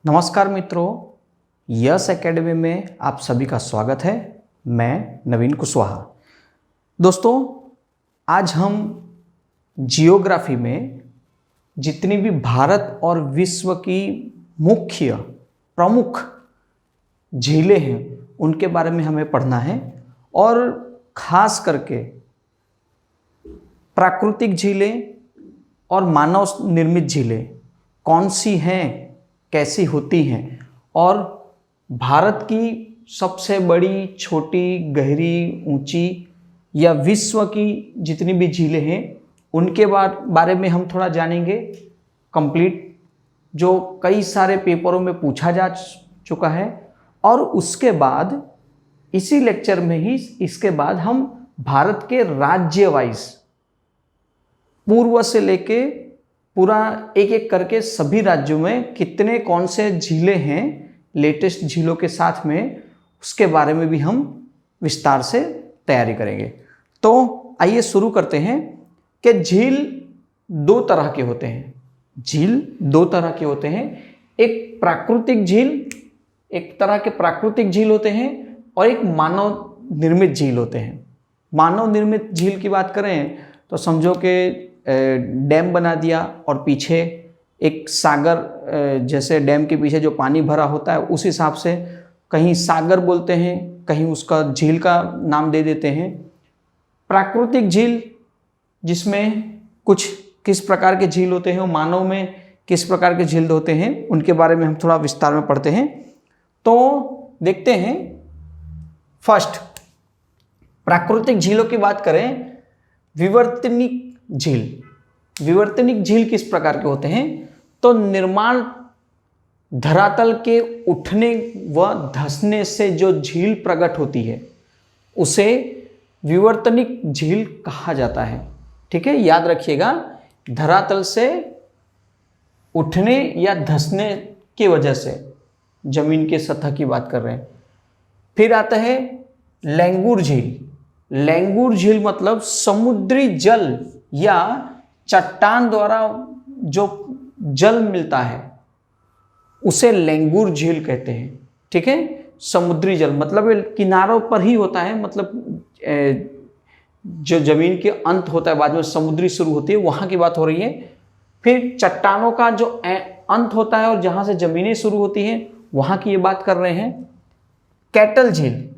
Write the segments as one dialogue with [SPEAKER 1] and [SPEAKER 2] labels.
[SPEAKER 1] नमस्कार मित्रों, yes academy में आप सभी का स्वागत है। मैं नवीन कुशवाहा। दोस्तों, आज हम जियोग्राफी में जितनी भी भारत और विश्व की मुख्य प्रमुख झीलें हैं उनके बारे में हमें पढ़ना है और ख़ास करके प्राकृतिक झीलें और मानव निर्मित झीलें कौन सी हैं, कैसी होती हैं और भारत की सबसे बड़ी, छोटी, गहरी, ऊंची या विश्व की जितनी भी झीलें हैं उनके बारे में हम थोड़ा जानेंगे। कंप्लीट जो कई सारे पेपरों में पूछा जा चुका है और उसके बाद इसी लेक्चर में ही इसके बाद हम भारत के राज्य वाइज पूर्व से लेके पूरा एक एक करके सभी राज्यों में कितने कौन से झीलें हैं लेटेस्ट झीलों के साथ में, उसके बारे में भी हम विस्तार से तैयारी करेंगे। तो आइए शुरू करते हैं कि झील दो तरह के होते हैं। झील दो तरह के होते हैं, एक प्राकृतिक झील, एक तरह के प्राकृतिक झील होते हैं और एक मानव निर्मित झील होते हैं। मानव निर्मित झील की बात करें तो समझो कि डैम बना दिया और पीछे एक सागर, जैसे डैम के पीछे जो पानी भरा होता है उस हिसाब से कहीं सागर बोलते हैं, कहीं उसका झील का नाम दे देते हैं। प्राकृतिक झील जिसमें कुछ किस प्रकार के झील होते हैं और मानव में किस प्रकार के झील होते हैं उनके बारे में हम थोड़ा विस्तार में पढ़ते हैं। तो देखते हैं, फर्स्ट प्राकृतिक झीलों की बात करें, विवर्तनिक झील। विवर्तनिक झील किस प्रकार के होते हैं? तो निर्माण धरातल के उठने व धंसने से जो झील प्रकट होती है उसे विवर्तनिक झील कहा जाता है। ठीक है, याद रखिएगा, धरातल से उठने या धंसने की वजह से जमीन के सतह की बात कर रहे हैं। फिर आता है लैंगूर झील। लैंगूर झील मतलब समुद्री जल या चट्टान द्वारा जो जल मिलता है उसे लैंगूर झील कहते हैं। ठीक है, समुद्री जल मतलब किनारों पर ही होता है, मतलब जो जमीन के अंत होता है बाद में समुद्री शुरू होती है, वहां की बात हो रही है। फिर चट्टानों का जो अंत होता है और जहां से जमीनें शुरू होती हैं वहां की ये बात कर रहे हैं। कैटल झील।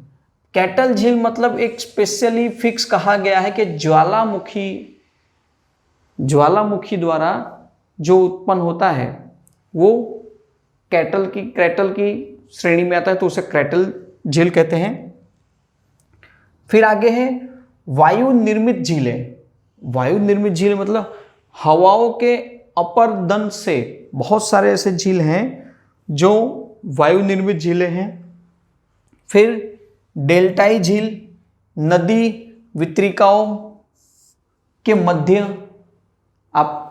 [SPEAKER 1] कैटल झील मतलब एक स्पेशली फिक्स कहा गया है कि ज्वालामुखी द्वारा जो उत्पन्न होता है वो कैटल की श्रेणी में आता है, तो उसे कैटल झील कहते हैं। फिर आगे है वायु निर्मित झीलें। वायु निर्मित झील मतलब हवाओं के अपर्दन से बहुत सारे ऐसे झील हैं जो वायु निर्मित झीलें हैं। फिर डेल्टाई झील, नदी वितरिकाओं के मध्य, आप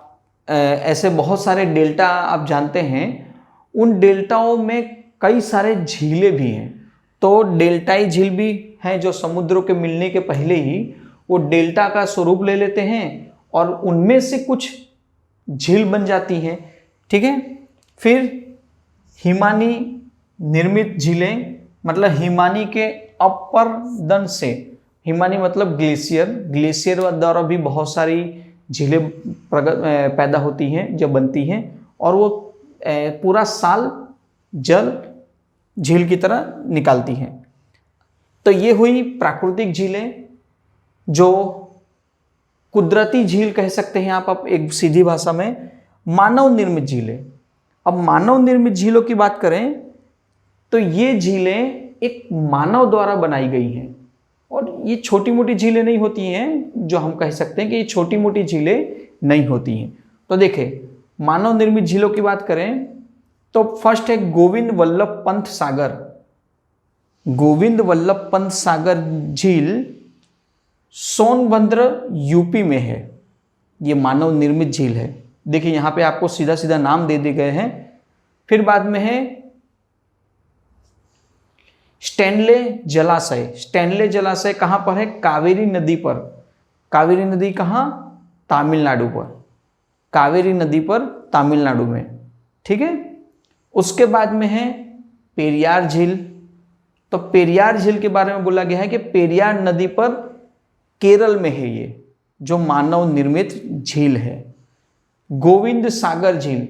[SPEAKER 1] ऐसे बहुत सारे डेल्टा आप जानते हैं, उन डेल्टाओं में कई सारे झीलें भी हैं। तो डेल्टाई झील भी हैं जो समुद्रों के मिलने के पहले ही वो डेल्टा का स्वरूप ले लेते हैं और उनमें से कुछ झील बन जाती हैं। ठीक है, फिर हिमानी निर्मित झीलें मतलब हिमानी के अपर्दन से, हिमानी मतलब ग्लेशियर द्वारा भी बहुत सारी झीलें पैदा होती हैं, जो बनती हैं और वो पूरा साल जल झील की तरह निकालती हैं। तो ये हुई प्राकृतिक झीलें, जो कुदरती झील कह सकते हैं आप एक सीधी भाषा में। मानव निर्मित झीलें। अब मानव निर्मित झीलों की बात करें तो ये झीलें एक मानव द्वारा बनाई गई हैं और ये छोटी मोटी झीलें नहीं होती हैं, जो हम कह सकते हैं कि ये छोटी मोटी झीलें नहीं होती हैं। तो देखें, मानव निर्मित झीलों की बात करें तो फर्स्ट है गोविंद वल्लभ पंत सागर। गोविंद वल्लभ पंत सागर झील सोनभद्र यूपी में है। ये मानव निर्मित झील है। देखिए यहाँ पे आपको सीधा सीधा नाम दे दिए गए हैं। फिर बाद में है स्टैनले जलाशय। स्टैनले जलाशय कहाँ पर है? कावेरी नदी पर। कावेरी नदी कहाँ? तमिलनाडु पर। कावेरी नदी पर तमिलनाडु में। ठीक है, उसके बाद में है पेरियार झील। तो पेरियार झील के बारे में बोला गया है कि पेरियार नदी पर केरल में है ये, जो मानव निर्मित झील है। गोविंद सागर झील,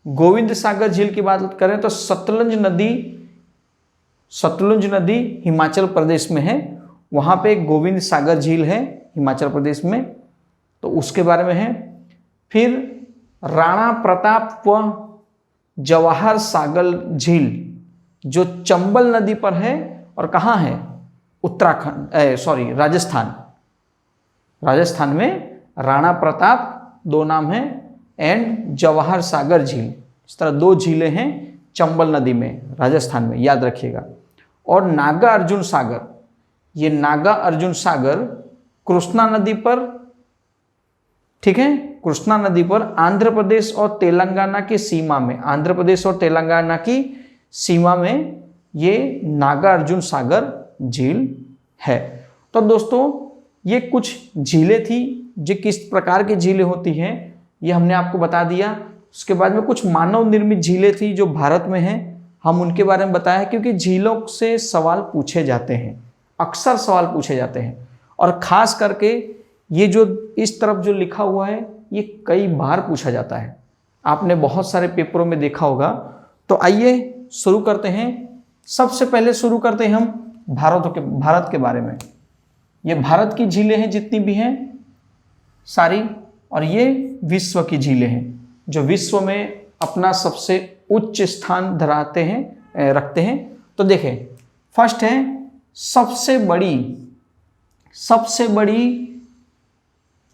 [SPEAKER 1] गोविंद सागर झील की बात करें तो सतलुज नदी हिमाचल प्रदेश में है, वहां पे गोविंद सागर झील है हिमाचल प्रदेश में, तो उसके बारे में है। फिर राणा प्रताप व जवाहर सागर झील जो चंबल नदी पर है और कहाँ है, राजस्थान में राणा प्रताप दो नाम है एंड जवाहर सागर झील, इस तरह दो झीलें हैं चंबल नदी में राजस्थान में, याद रखिएगा। और नागा अर्जुन सागर, ये नागा अर्जुन सागर कृष्णा नदी पर, ठीक है, कृष्णा नदी पर आंध्र प्रदेश और तेलंगाना की सीमा में, आंध्र प्रदेश और तेलंगाना की सीमा में ये नागा अर्जुन सागर झील है। तो दोस्तों ये कुछ झीलें थी, जो किस प्रकार की झीलें होती हैं ये हमने आपको बता दिया। उसके बाद में कुछ मानव निर्मित झीलें थी जो भारत में हैं, हम उनके बारे में बताया, क्योंकि झीलों से सवाल पूछे जाते हैं, अक्सर सवाल पूछे जाते हैं, और ख़ास करके ये जो इस तरफ जो लिखा हुआ है ये कई बार पूछा जाता है, आपने बहुत सारे पेपरों में देखा होगा। तो आइए शुरू करते हैं। सबसे पहले शुरू करते हैं हम भारत के बारे में। ये भारत की झीलें हैं जितनी भी हैं सारी, और ये विश्व की झीलें हैं जो विश्व में अपना सबसे उच्च स्थान रखते हैं। तो देखें, फर्स्ट है सबसे बड़ी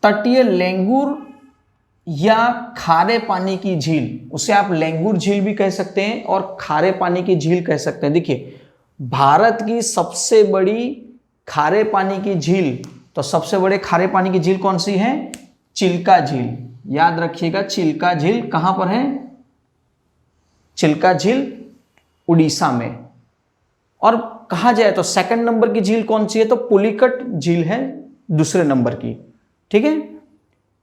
[SPEAKER 1] तटीय लेंगुर या खारे पानी की झील, उसे आप लेंगुर झील भी कह सकते हैं और खारे पानी की झील कह सकते हैं। देखिए, भारत की सबसे बड़ी खारे पानी की झील, तो सबसे बड़े खारे पानी की झील कौन सी है, चिल्का झील, याद रखिएगा। चिल्का झील कहां पर है, चिल्का झील उड़ीसा में। और कहा जाए तो सेकंड नंबर की झील कौन सी है, तो पुलिकट झील है दूसरे नंबर की, ठीक है।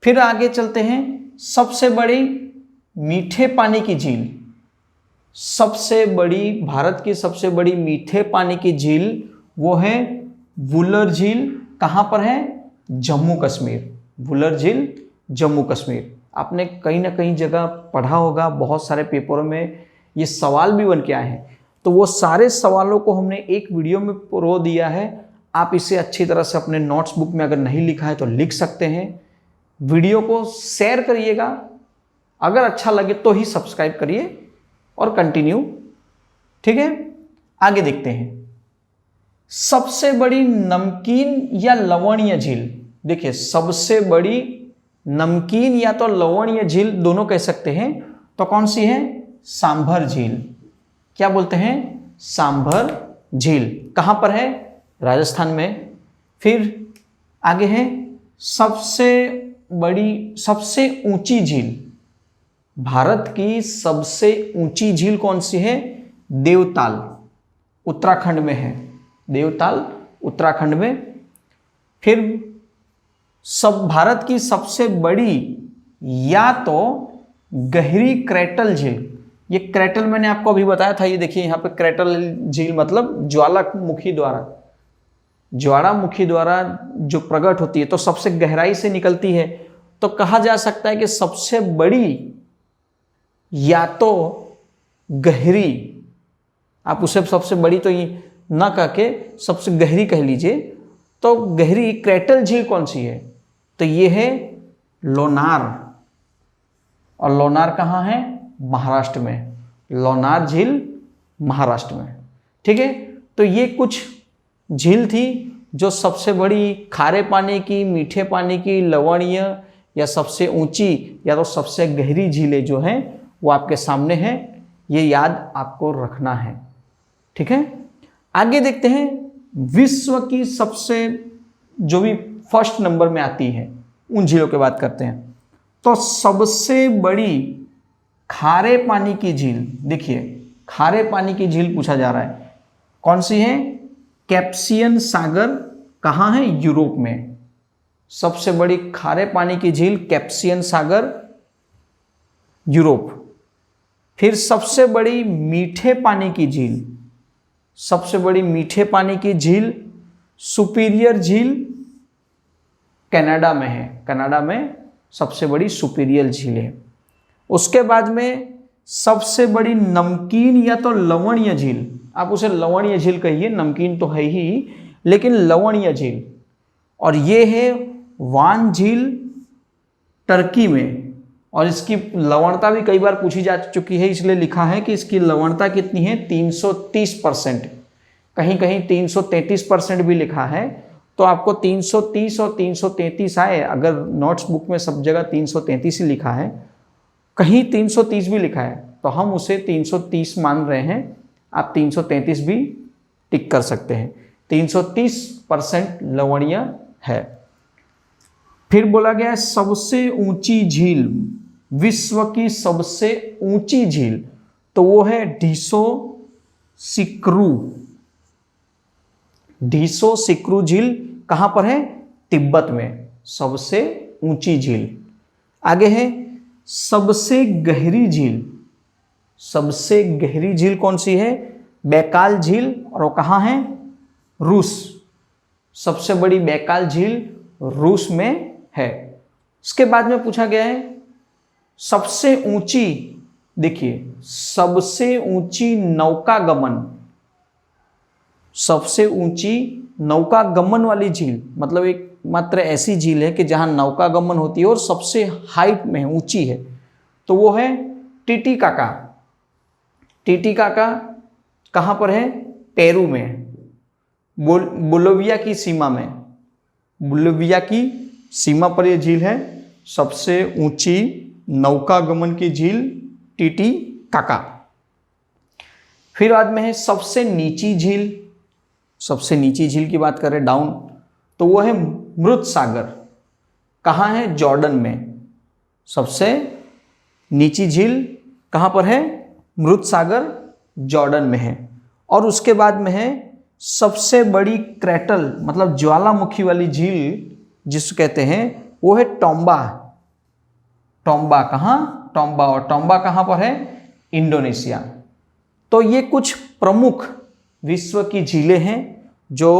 [SPEAKER 1] फिर आगे चलते हैं, सबसे बड़ी मीठे पानी की झील, भारत की सबसे बड़ी मीठे पानी की झील वो है वुलर झील। कहां पर है, जम्मू कश्मीर, वुलर झील जम्मू कश्मीर। आपने कहीं ना कहीं जगह पढ़ा होगा, बहुत सारे पेपरों में ये सवाल भी बन के आए हैं, तो वो सारे सवालों को हमने एक वीडियो में परो दिया है। आप इसे अच्छी तरह से अपने नोट्स बुक में अगर नहीं लिखा है तो लिख सकते हैं। वीडियो को शेयर करिएगा, अगर अच्छा लगे तो ही सब्सक्राइब करिए और कंटिन्यू, ठीक है। आगे देखते हैं, सबसे बड़ी नमकीन या लवणीय झील। देखिए, सबसे बड़ी नमकीन या तो लवणीय झील दोनों कह सकते हैं, तो कौन सी है, सांभर झील। क्या बोलते हैं, सांभर झील। कहां पर है, राजस्थान में। फिर आगे है सबसे ऊंची झील, भारत की सबसे ऊंची झील कौन सी है, देवताल, उत्तराखंड में है, देवताल उत्तराखंड में। फिर भारत की सबसे बड़ी या तो गहरी क्रैटल झील, ये क्रैटल मैंने आपको अभी बताया था, ये देखिए यहाँ पे क्रैटल झील मतलब ज्वालामुखी द्वारा जो प्रकट होती है, तो सबसे गहराई से निकलती है, तो कहा जा सकता है कि सबसे बड़ी या तो गहरी, आप उसे सबसे बड़ी तो ये ना कह के सबसे गहरी कह लीजिए, तो गहरी क्रैटल झील कौन सी है, तो ये है लोनार। और लोनार कहाँ है, महाराष्ट्र में, लोनार झील महाराष्ट्र में, ठीक है। तो ये कुछ झील थी जो सबसे बड़ी खारे पानी की, मीठे पानी की, लवणीय या सबसे ऊंची या तो सबसे गहरी झीलें जो हैं वो आपके सामने हैं, ये याद आपको रखना है, ठीक है। आगे देखते हैं, विश्व की सबसे जो भी फर्स्ट नंबर में आती है उन झीलों की बात करते हैं। तो सबसे बड़ी खारे पानी की झील, देखिए खारे पानी की झील पूछा जा रहा है, कौन सी है, कैप्सियन सागर। कहाँ है, यूरोप में। सबसे बड़ी खारे पानी की झील कैप्सियन सागर, यूरोप। फिर सबसे बड़ी मीठे पानी की झील, सबसे बड़ी मीठे पानी की झील सुपीरियर झील कनाडा में है, कनाडा में सबसे बड़ी सुपीरियर झील है। उसके बाद में सबसे बड़ी नमकीन या तो लवणीय झील, आप उसे लवणीय झील कहिए, नमकीन तो है ही लेकिन लवणीय झील, और ये है वान झील टर्की में। और इसकी लवणता भी कई बार पूछी जा चुकी है, इसलिए लिखा है कि इसकी लवणता कितनी है 330%, कहीं कहीं 333% भी लिखा है। तो आपको 330 और 333 आए, अगर नोट्स बुक में सब जगह 333 ही लिखा है, कहीं 330 भी लिखा है तो हम उसे 330 मान रहे हैं, आप 333 भी टिक कर सकते हैं। 330% लवणीय है। फिर बोला गया है सबसे ऊंची झील, विश्व की सबसे ऊंची झील, तो वो है ढीसो सिक्रू। ढीसो सिक्रू झील कहां पर है? तिब्बत में, सबसे ऊंची झील। आगे है सबसे गहरी झील, सबसे गहरी झील कौन सी है? बैकाल झील, और वो कहां है? रूस। सबसे बड़ी बैकाल झील रूस में है। इसके बाद में पूछा गया है सबसे ऊंची, देखिए सबसे ऊंची नौका गमन, सबसे ऊंची नौका गमन वाली झील, मतलब एक मात्र ऐसी झील है कि जहां नौका गमन होती है और सबसे हाइट में ऊंची है, तो वो है टीटीकाका। टीटीकाका कहां पर है? पेरू में, बोलिविया की सीमा में, बोलिविया की सीमा पर यह झील है। सबसे ऊंची नौका गमन की झील टीटीकाका। फिर बाद में है सबसे नीची झील, सबसे नीची झील की बात करें डाउन, तो वो है मृत सागर। कहाँ है? जॉर्डन में। सबसे नीची झील कहाँ पर है? मृत सागर जॉर्डन में है। और उसके बाद में है सबसे बड़ी क्रैटल, मतलब ज्वालामुखी वाली झील जिसको कहते हैं, वो है टोम्बा। टोम्बा कहाँ? टोम्बा, और टोम्बा कहाँ पर है? इंडोनेशिया। तो ये कुछ प्रमुख विश्व की झीलें हैं जो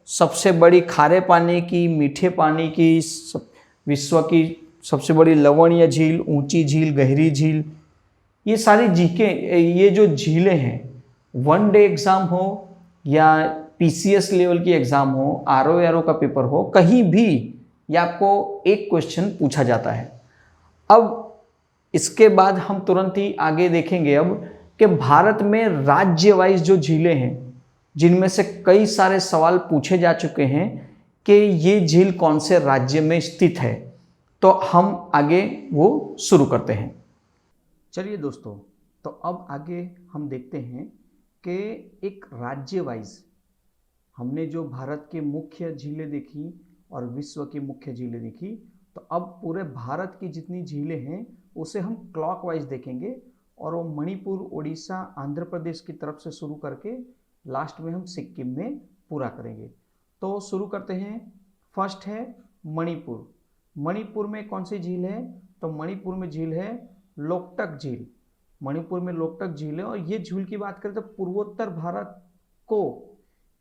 [SPEAKER 1] सबसे बड़ी खारे पानी की, मीठे पानी की, विश्व की सबसे बड़ी लवणीय झील, ऊंची झील, गहरी झील, ये सारी ये जो झीलें हैं, वन डे एग्जाम हो या पीसीएस लेवल की एग्जाम हो, आरओ का पेपर हो, कहीं भी ये आपको एक क्वेश्चन पूछा जाता है। अब इसके बाद हम तुरंत ही आगे देखेंगे अब कि भारत में राज्य वाइज जो झीलें हैं, जिनमें से कई सारे सवाल पूछे जा चुके हैं कि ये झील कौन से राज्य में स्थित है, तो हम आगे वो शुरू करते हैं। चलिए दोस्तों, तो अब आगे हम देखते हैं कि एक राज्य वाइज हमने जो भारत के मुख्य झीलें देखी और विश्व की मुख्य झीलें देखी, तो अब पूरे भारत की जितनी झीलें हैं उसे हम क्लॉकवाइज देखेंगे, और वो मणिपुर, उड़ीसा, आंध्र प्रदेश की तरफ से शुरू करके लास्ट में हम सिक्किम में पूरा करेंगे। तो शुरू करते हैं। फर्स्ट है मणिपुर। मणिपुर में कौन सी झील है? तो मणिपुर में झील है लोकटक झील। मणिपुर में लोकटक झील है, और ये झील की बात करें तो पूर्वोत्तर भारत को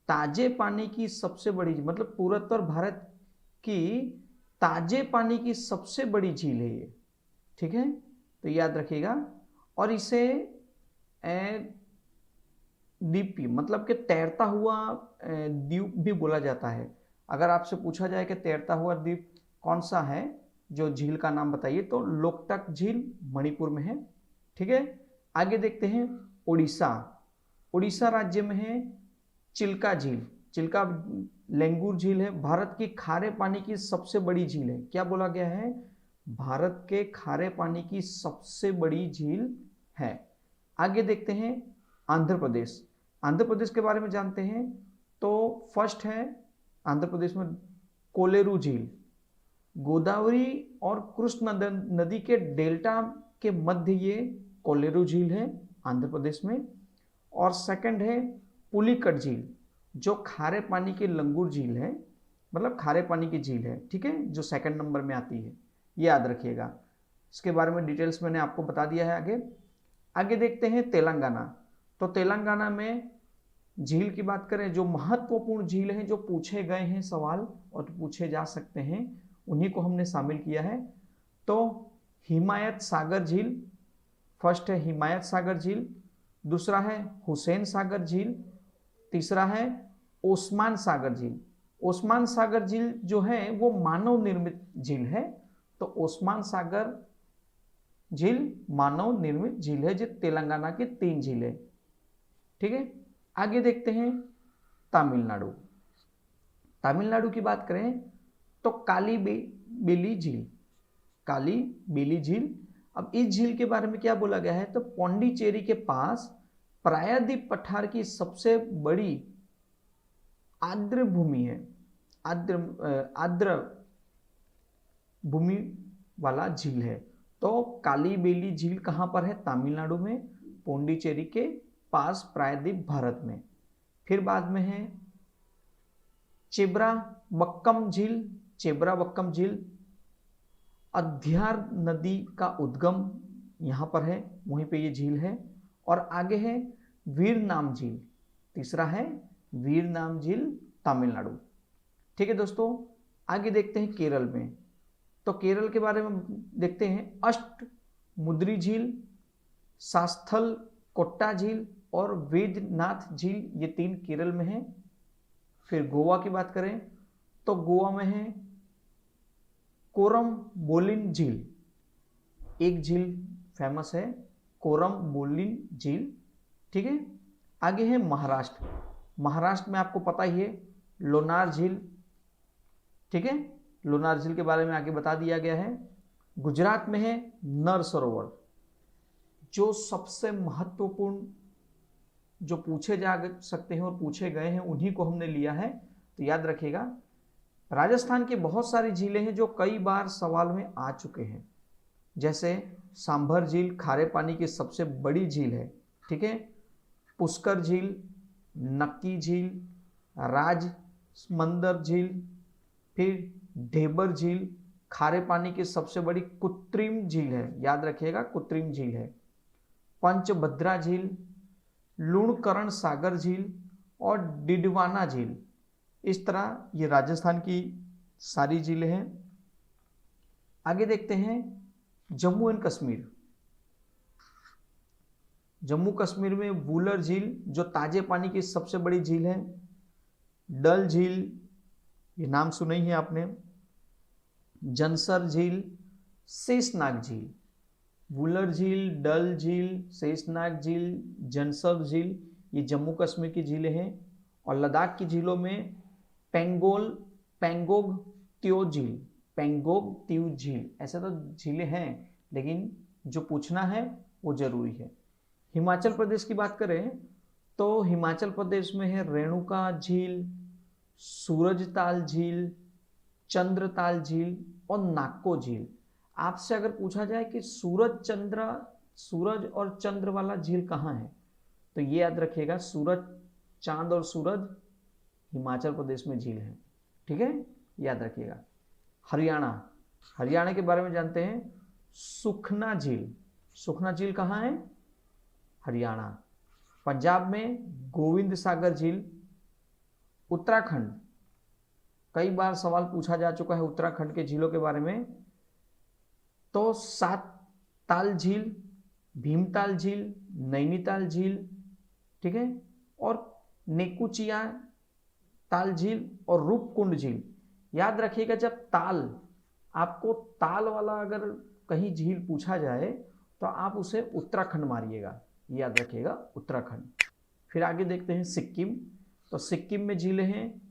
[SPEAKER 1] ताजे पानी की सबसे बड़ी, मतलब पूर्वोत्तर भारत की ताजे पानी की सबसे बड़ी झील है ये, ठीक है, तो याद रखिएगा। और इसे द्वीपी, मतलब कि तैरता हुआ द्वीप भी बोला जाता है। अगर आपसे पूछा जाए कि तैरता हुआ द्वीप कौन सा है, जो झील का नाम बताइए, तो लोकटक झील मणिपुर में है, ठीक है। आगे देखते हैं उड़ीसा। उड़ीसा राज्य में है चिल्का झील। चिल्का लेंगुर झील है, भारत की खारे पानी की सबसे बड़ी झील है। क्या बोला गया है? भारत के खारे पानी की सबसे बड़ी झील है। आगे देखते हैं आंध्र प्रदेश। आंध्र प्रदेश के बारे में जानते हैं, तो फर्स्ट है आंध्र प्रदेश में कोलेरू झील। गोदावरी और कृष्ण नदी के डेल्टा के मध्य ये कोलेरू झील है आंध्र प्रदेश में। और सेकंड है पुलिकट झील, जो खारे पानी की लंगूर झील है, मतलब खारे पानी की झील है, ठीक है, जो सेकंड नंबर में आती है, ये याद रखिएगा। इसके बारे में डिटेल्स मैंने आपको बता दिया है आगे। आगे देखते हैं तेलंगाना। तो तेलंगाना में झील की बात करें, जो महत्वपूर्ण झील हैं जो पूछे गए हैं सवाल और पूछे जा सकते हैं, उन्हीं को हमने शामिल किया है। तो हिमायत सागर झील, फर्स्ट है हिमायत सागर झील, दूसरा है हुसैन सागर झील, तीसरा है ओस्मान सागर झील। ओस्मान सागर झील जो है वो मानव निर्मित झील है। तो ओस्मान सागर झील मानव निर्मित झील है, जो तेलंगाना के 3 झील है। ठीक है, आगे देखते हैं तमिलनाडु। तमिलनाडु की बात करें तो काली बेली झील, काली बेली झील। अब इस झील के बारे में क्या बोला गया है, तो पौंडीचेरी के पास प्रायद्वीप पठार की सबसे बड़ी आर्द्र भूमि है, आर्द्र भूमि वाला झील है। तो काली बेली झील कहाँ पर है, तमिलनाडु में, पौंडीचेरी के पास, प्रायद्वीप भारत में। फिर बाद में है चेब्राबक्कम झील। चेब्राबक्कम झील अद्यार नदी का उद्गम यहाँ पर है, वहीं पे ये झील है। और आगे है वीरनाम झील, तीसरा है वीरनाम झील, तमिलनाडु। ठीक है दोस्तों, आगे देखते हैं केरल में। तो केरल के बारे में देखते हैं अष्टमुद्री झील, शास्थल कोट्टा झील और वेदनाथ झील, ये 3 केरल में है। फिर गोवा की बात करें तो गोवा में है कोरम बोलिन झील, एक झील फेमस है कोरम बोलिन झील। ठीक है, आगे है महाराष्ट्र। महाराष्ट्र में आपको पता ही है लोनार झील। ठीक है, लोनार झील के बारे में आगे बता दिया गया है। गुजरात में है नर सरोवर। जो सबसे महत्वपूर्ण जो पूछे जा सकते हैं और पूछे गए हैं उन्हीं को हमने लिया है, तो याद रखिएगा। राजस्थान की बहुत सारी झीलें हैं जो कई बार सवाल में आ चुके हैं, जैसे सांभर झील खारे पानी की सबसे बड़ी झील है। ठीक है, पुष्कर झील, नक्की झील, राजमंदर झील, फिर ढेबर झील खारे पानी की सबसे बड़ी कृत्रिम झील है, याद रखिएगा कृत्रिम झील है। पंचभद्रा झील, लूणकरण सागर झील और डिडवाना झील। इस तरह ये राजस्थान की सारी झीलें हैं। आगे देखते हैं जम्मू एंड कश्मीर। जम्मू कश्मीर में वूलर झील जो ताजे पानी की सबसे बड़ी झील है। डल झील, ये नाम सुना ही है आपने। जंसर झील, शेषनाग झील। वूलर झील, डल झील, शेषनाग झील, जंसर झील, ये जम्मू कश्मीर की झीलें हैं। और लद्दाख की झीलों में पेंगोंग त्यो झील, पेंगोंग त्यो झील, ऐसे तो झीलें हैं लेकिन जो पूछना है वो जरूरी है। हिमाचल प्रदेश की बात करें तो हिमाचल प्रदेश में है रेणुका झील, सूरजताल झील, चंद्रताल झील और नाको झील। आपसे अगर पूछा जाए कि सूरज और चंद्र वाला झील कहाँ है, तो ये याद रखिएगा, सूरज, चांद और सूरज हिमाचल प्रदेश में झील है। ठीक है, याद रखिएगा। हरियाणा के बारे में जानते हैं। सुखना झील, सुखना झील कहाँ है, हरियाणा। पंजाब में गोविंद सागर झील। उत्तराखंड, कई बार सवाल पूछा जा चुका है उत्तराखंड के झीलों के बारे में, तो सात ताल झील, भीमताल झील, नैनीताल झील। ठीक है, और नेकुचिया ताल झील और रूपकुंड झील। याद रखिएगा, जब ताल, आपको ताल वाला अगर कहीं झील पूछा जाए तो आप उसे उत्तराखंड मारिएगा, याद रखिएगा उत्तराखंड। फिर आगे देखते हैं सिक्किम। तो सिक्किम में झीलें हैं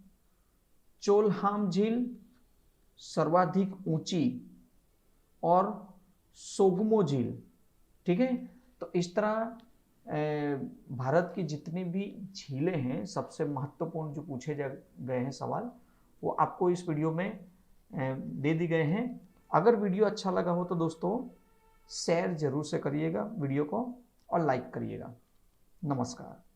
[SPEAKER 1] चोलहाम झील सर्वाधिक ऊंची और सोगमो झील। ठीक है, तो इस तरह भारत की जितनी भी झीलें हैं सबसे महत्वपूर्ण जो पूछे गए हैं सवाल, वो आपको इस वीडियो में दे दी गए हैं। अगर वीडियो अच्छा लगा हो तो दोस्तों शेयर जरूर से करिएगा वीडियो को और लाइक करिएगा। नमस्कार।